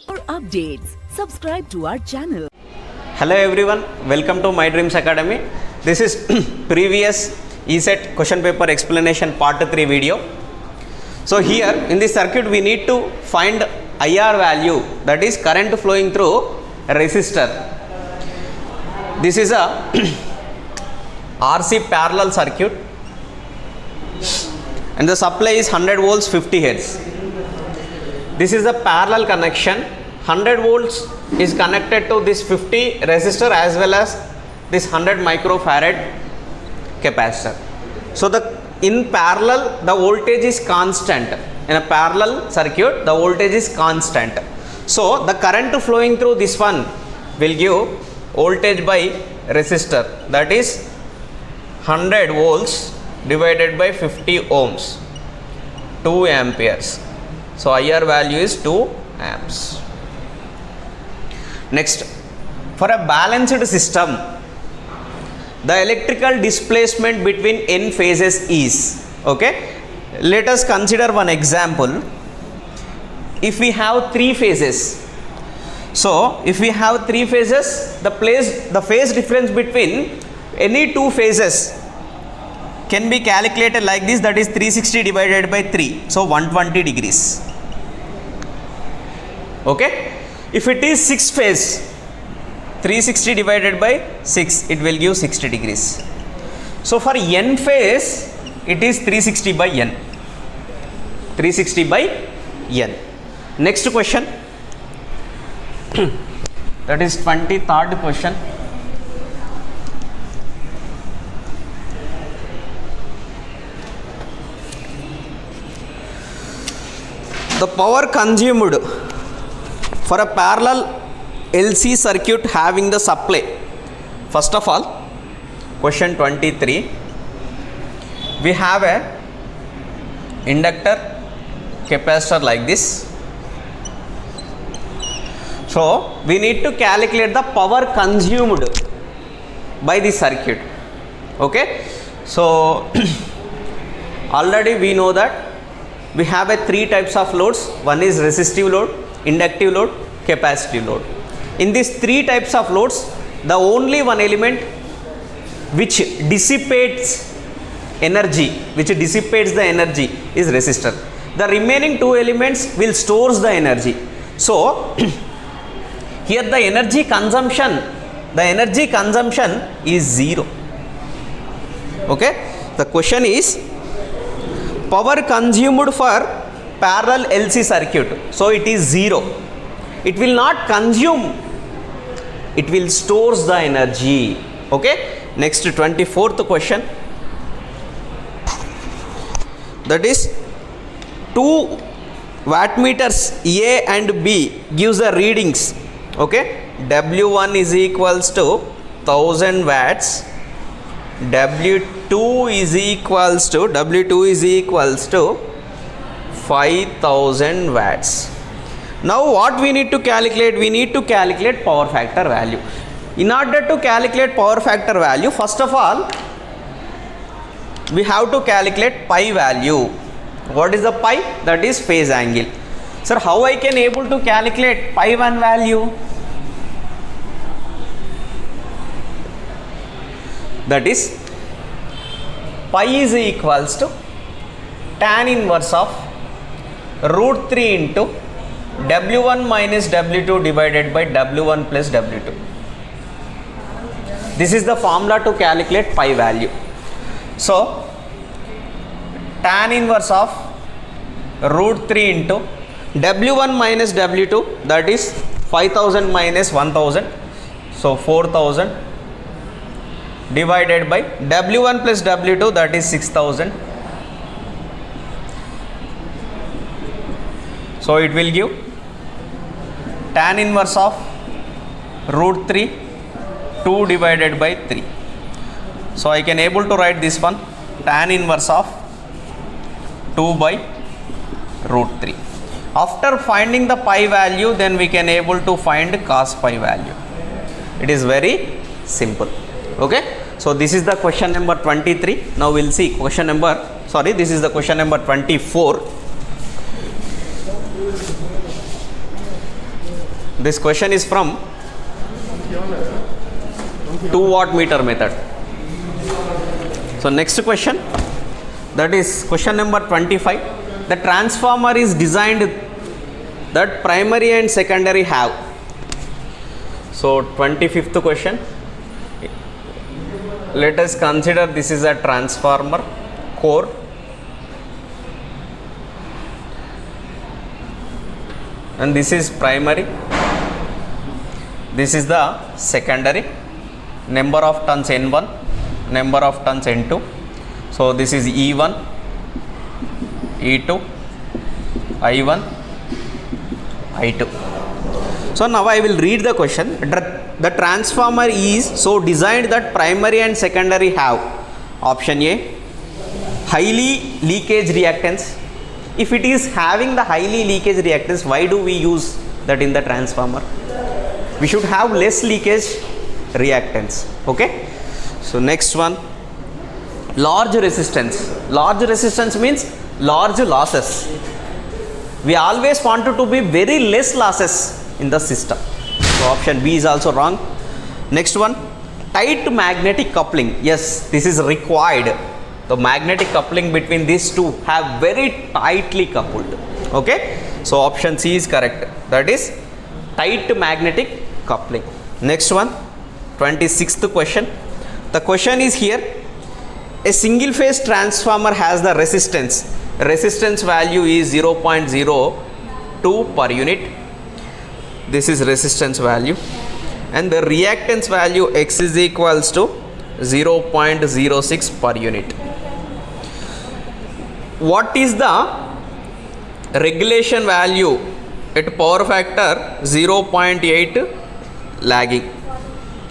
For updates, subscribe to our channel. Hello everyone, welcome to My Dreams Academy. This is previous ESET question paper explanation part 3 video. So here in this circuit we need to find IR value, that is current flowing through a resistor. This is a RC parallel circuit and the supply is 100 volts 50 hertz. This is a parallel connection. 100 volts is connected to this 50 resistor as well as this 100 microfarad capacitor. So in parallel the voltage is constant. In a parallel circuit the voltage is constant. So the current flowing through this one will give voltage by resistor, that is 100 volts divided by 50 ohms, 2 amperes. So IR value is 2 amps. Next, for a balanced system, the electrical displacement between n phases is, okay, let us consider one example. If we have 3 phases, so if we have 3 phases, the phase difference between any 2 phases can be calculated like this, that is 360 divided by 3, so 120 degrees. Okay, if it is 6 phase, 360 divided by 6, it will give 60 degrees. So for n phase it is 360 by n, 360 by n. Next question, that is 23rd question. The power consumed for a parallel LC circuit having the supply. First of all, question 23, we have a inductor capacitor like this. So we need to calculate the power consumed by the circuit. Okay, so already we know that we have a 3 types of loads. One is resistive load, inductive load, capacitive load. In these 3 types of loads, the only one element which dissipates energy, the energy is resistor. The remaining 2 elements will stores the energy. So here the energy consumption is 0. Okay, the question is power consumed for parallel LC circuit, so it is 0. It will not consume, it will stores the energy. Okay, next 24th question, that is 2 wattmeters A and B gives the readings. Okay, W1 is equals to 1000 watts, W2 is equals to 5000 watts. Now what we need to calculate? We need to calculate power factor value. In order to calculate power factor value, first of all we have to calculate pi value. What is the pi? That is phase angle. Sir, how I can able to calculate pi 1 value? That is pi is equals to tan inverse of root 3 into W1 minus W2 divided by W1 plus W2. This is the formula to calculate pi value. So tan inverse of root 3 into W1 minus W2, that is 5000 minus 1000, so 4000 divided by W1 plus W2, that is 6000. So it will give tan inverse of root 3, 2 divided by 3. So I can able to write this one, tan inverse of 2 by root 3. After finding the pi value, then we can able to find cos pi value. It is very simple. Okay, so this is the question number 23. Now we'll see question number, this is the question number 24. This question is from 2-watt meter method. So next question, that is question number 25. The transformer is designed that primary and secondary have. So 25th question, let us consider this is a transformer core. And this is primary, this is the secondary, number of turns N1, number of turns N2. So this is E1, E2, I1, I2. So now I will read the question. The transformer is so designed that primary and secondary have option A, highly leakage reactance. If it is having the highly leakage reactance, why do we use that in the transformer? We should have less leakage reactance. Okay. So next one, large resistance. Large resistance means large losses. We always wanted to be very less losses in the system. So option B is also wrong. Next one, tight magnetic coupling. Yes, this is required. The magnetic coupling between these two have very tightly coupled. Okay. So option C is correct. That is tight magnetic coupling. Next one, 26th question. The question is here. A single phase transformer has the resistance. Resistance value is 0.02 per unit. This is resistance value. And the reactance value X is equals to 0.06 per unit. What is the regulation value at power factor 0.8 lagging?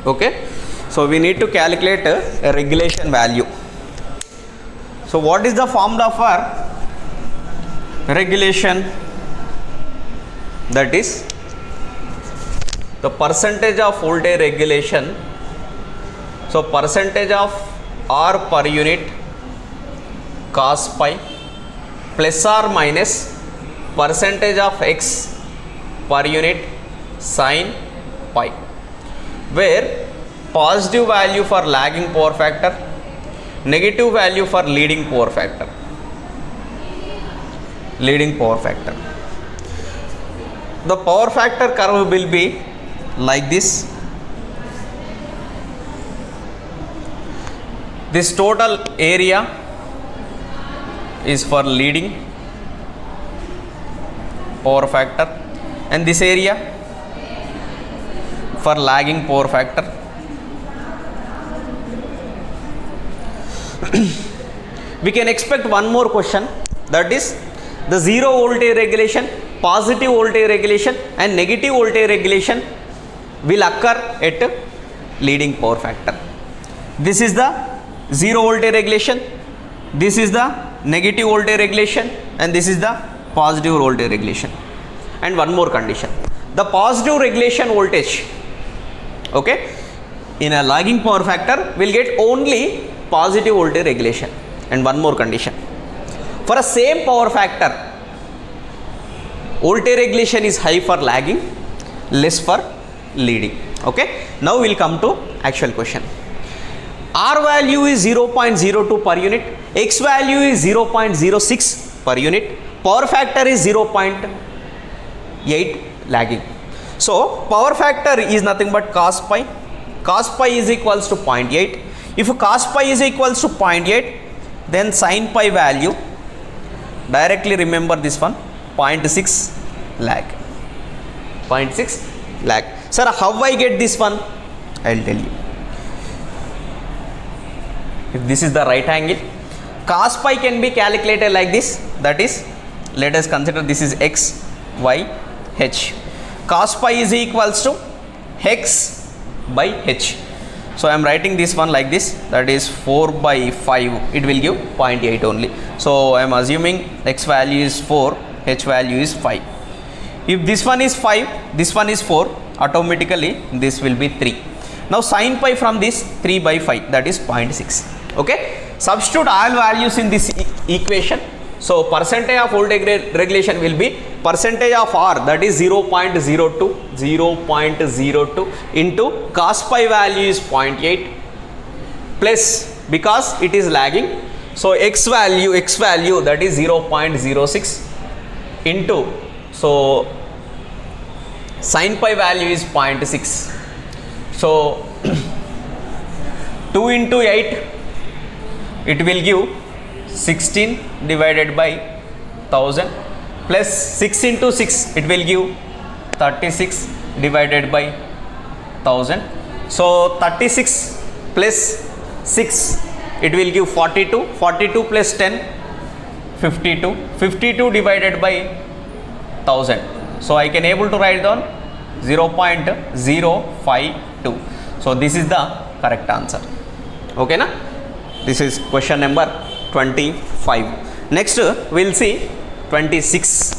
Okay. So we need to calculate a regulation value. So what is the formula for regulation? That is the percentage of voltage regulation. So percentage of R per unit cos pi plus or minus percentage of X per unit sin pi, where positive value for lagging power factor, negative value for leading power factor. Leading power factor. The power factor curve will be like this. This total area is for leading power factor and this area for lagging power factor. We can expect one more question, that is the zero voltage regulation, positive voltage regulation and negative voltage regulation will occur at leading power factor. This is the zero voltage regulation, this is the negative voltage regulation and this is the positive voltage regulation. And one more condition, the positive regulation voltage, okay, in a lagging power factor will get only positive voltage regulation. And one more condition, for a same power factor voltage regulation is high for lagging, less for leading. Okay. Now we will come to actual question. R value is 0.02 per unit, X value is 0.06 per unit, power factor is 0.8 lagging. So power factor is nothing but cos pi. Cos pi is equals to 0.8. If cos pi is equals to 0.8, then sin pi value, directly remember this one, 0.6 lag. 0.6 lag. Sir, how I get this one? I will tell you. If this is the right angle, cos pi can be calculated like this. That is, let us consider this is x, y, h. Cos pi is equals to x by h. So I am writing this one like this, that is 4 by 5, it will give 0.8 only. So I am assuming x value is 4, h value is 5. If this one is 5, this one is 4, automatically this will be 3. Now sin pi from this 3 by 5, that is 0.6. Okay. Substitute all values in this equation. So percentage of voltage regulation will be percentage of R, that is 0.02 into cos pi value is 0.8 plus, because it is lagging, so x value that is 0.06 into, so sin pi value is 0.6. So 2 into 8, it will give 16 divided by 1000 plus 6 into 6, it will give 36 divided by 1000. So 36 plus 6, it will give 42. 42 plus 10, 52. 52 divided by 1000. So I can able to write down 0.052. So this is the correct answer. Okay na? This is question number 25. Next we'll see 26.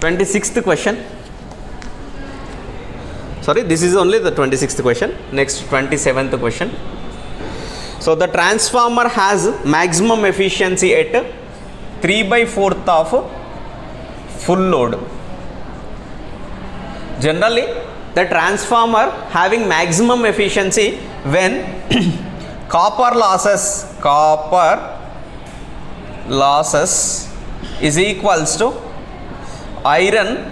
Twenty-sixth question. Sorry, this is only the 26th question. Next 27th question. So the transformer has maximum efficiency at 3/4 of full load. Generally the transformer having maximum efficiency when copper losses is equals to iron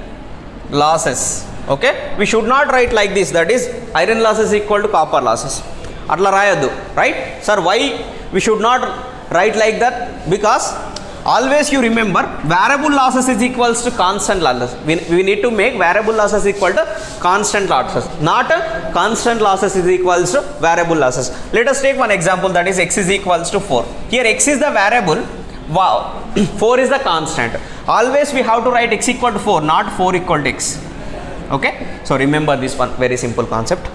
losses. Okay, we should not write like this, that is iron losses equal to copper losses, atla rayadu, right sir? Why we should not write like that? Because always you remember variable losses is equals to constant losses. We need to make variable losses equal to constant losses, not constant losses is equals to variable losses. Let us take one example, that is x is equals to 4. Here x is the variable, wow, 4 is the constant. Always we have to write x equal to 4, not 4 equal to x. Okay, so remember this one, very simple concept.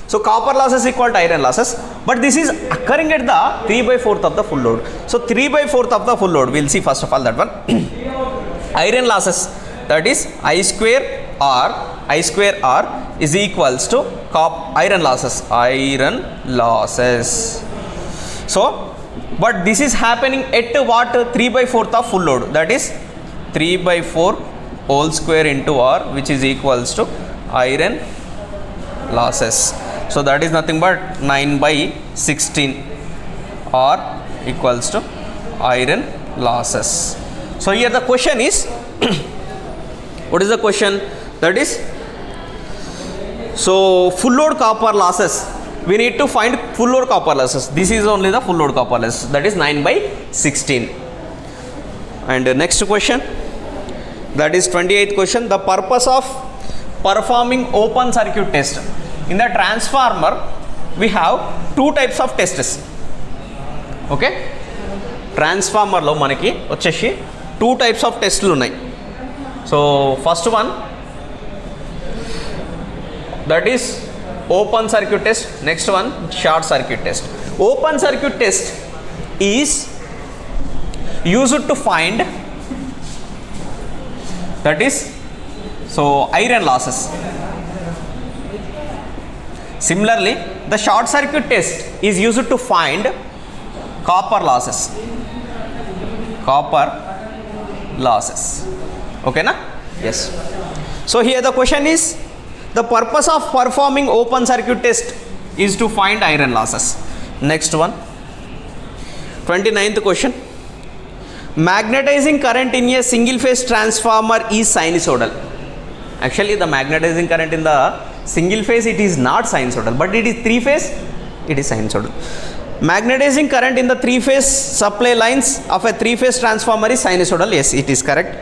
So copper losses equal to iron losses, but this is occurring at the 3/4 of the full load. So 3/4 of the full load, we'll see first of all that one. Iron losses, that is I square R is equals to iron losses. So but this is happening at what? 3/4 of full load, that is 3/4 whole square into R, which is equals to iron losses. So that is nothing but 9/16 R equals to iron losses. So here the question is what is the question? That is, so full load copper losses, we need to find full load copper losses. This is only the full load copper losses, that is 9/16. And next question, that is 28th question. The purpose of performing open circuit test. In the transformer we have two types of tests. Okay, transformer lo manaki vachesi two types of tests unnai. So first one, that is open circuit test. Next one, short circuit test. Open circuit test is used to find, that is, so iron losses. Similarly, the short circuit test is used to find copper losses. Okay na? Yes. So here the question is, the purpose of performing open circuit test is to find iron losses. Next one, 29th question. Magnetizing current in a single phase transformer is sinusoidal. Actually the magnetizing current in the single phase, it is not sinusoidal, but it is three phase, it is sinusoidal. Magnetizing current in the three phase supply lines of a three phase transformer is sinusoidal. Yes, it is correct.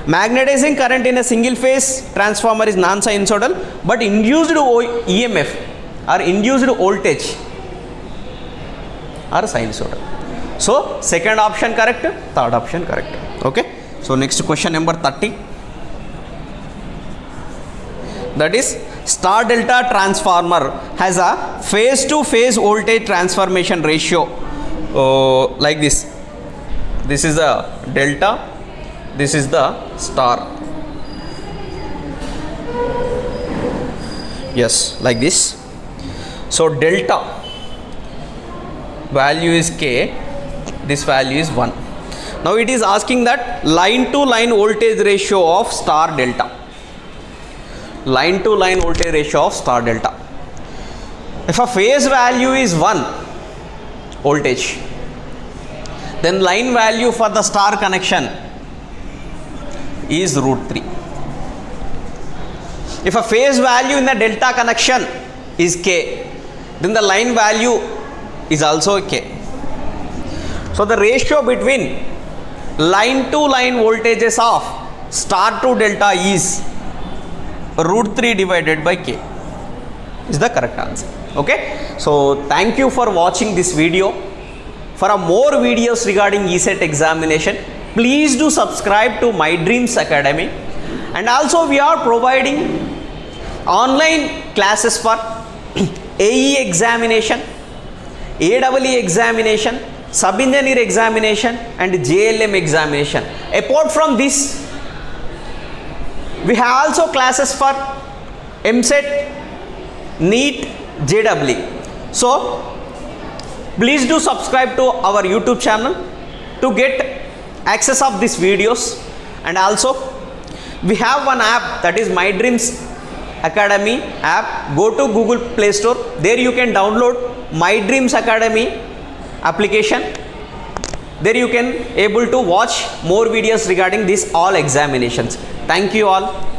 Magnetizing current in a single phase transformer is non sinusoidal, but induced EMF or induced voltage are sinusoidal. So second option correct, third option correct. Okay, so next question number 30, that is, star delta transformer has a phase to phase voltage transformation ratio like this. This is the delta, this is the star. Yes, like this. So delta value is k, this value is 1. Now it is asking that line to line voltage ratio of star delta. Line to line voltage ratio of star delta. If a phase value is 1 voltage, then line value for the star connection is √3. If a phase value in the delta connection is k, then the line value is also k. So the ratio between line to line voltages of star to delta is √3 divided by k is the correct answer. Okay, so thank you for watching this video. For a more videos regarding ECET examination, please do subscribe to My Dreams Academy, and also we are providing online classes for AE examination, AEE examination, sub-engineer examination and JLM examination. Apart from this, we have also classes for MSET, NEET, JEE. So please do subscribe to our YouTube channel to get access of these videos. And also we have one app, that is My Dreams Academy app. Go to Google Play Store, there you can download My Dreams Academy application. There you can able to watch more videos regarding these all examinations. Thank you all.